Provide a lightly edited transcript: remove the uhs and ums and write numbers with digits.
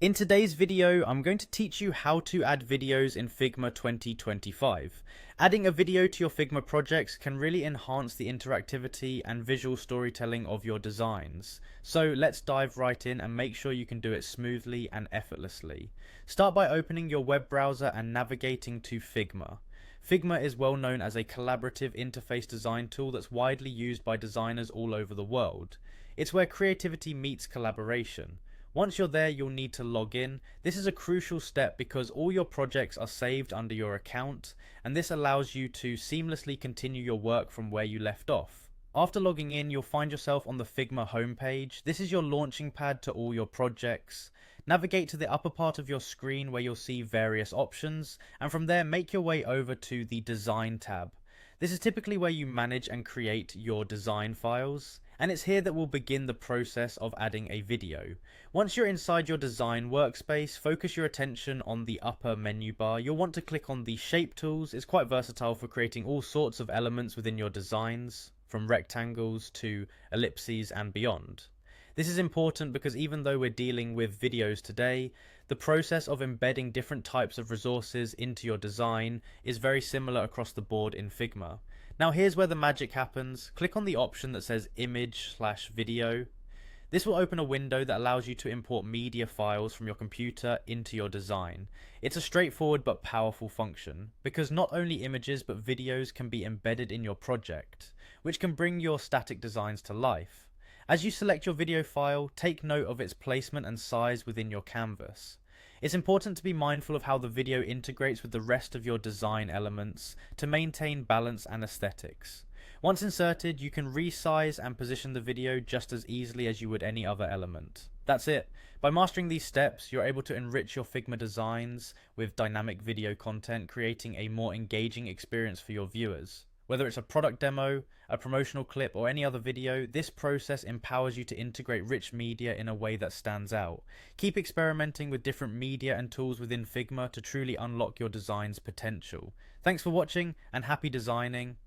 In today's video, I'm going to teach you how to add videos in Figma 2025. Adding a video to your Figma projects can really enhance the interactivity and visual storytelling of your designs. So let's dive right in and make sure you can do it smoothly and effortlessly. Start by opening your web browser and navigating to Figma. Figma is well known as a collaborative interface design tool that's widely used by designers all over the world. It's where creativity meets collaboration. Once you're there, you'll need to log in. This is a crucial step because all your projects are saved under your account, and this allows you to seamlessly continue your work from where you left off. After logging in, you'll find yourself on the Figma homepage. This is your launching pad to all your projects. Navigate to the upper part of your screen where you'll see various options, and from there make your way over to the Design tab. This is typically where you manage and create your design files, and it's here that we'll begin the process of adding a video. Once you're inside your design workspace, focus your attention on the upper menu bar. You'll want to click on the shape tools. It's quite versatile for creating all sorts of elements within your designs, from rectangles to ellipses and beyond. This is important because even though we're dealing with videos today, the process of embedding different types of resources into your design is very similar across the board in Figma. Now here's where the magic happens. Click on the option that says image/video. This will open a window that allows you to import media files from your computer into your design. It's a straightforward but powerful function, because not only images but videos can be embedded in your project, which can bring your static designs to life. As you select your video file, take note of its placement and size within your canvas. It's important to be mindful of how the video integrates with the rest of your design elements to maintain balance and aesthetics. Once inserted, you can resize and position the video just as easily as you would any other element. That's it. By mastering these steps, you're able to enrich your Figma designs with dynamic video content, creating a more engaging experience for your viewers. Whether it's a product demo, a promotional clip, or any other video, this process empowers you to integrate rich media in a way that stands out. Keep experimenting with different media and tools within Figma to truly unlock your design's potential. Thanks for watching, and happy designing.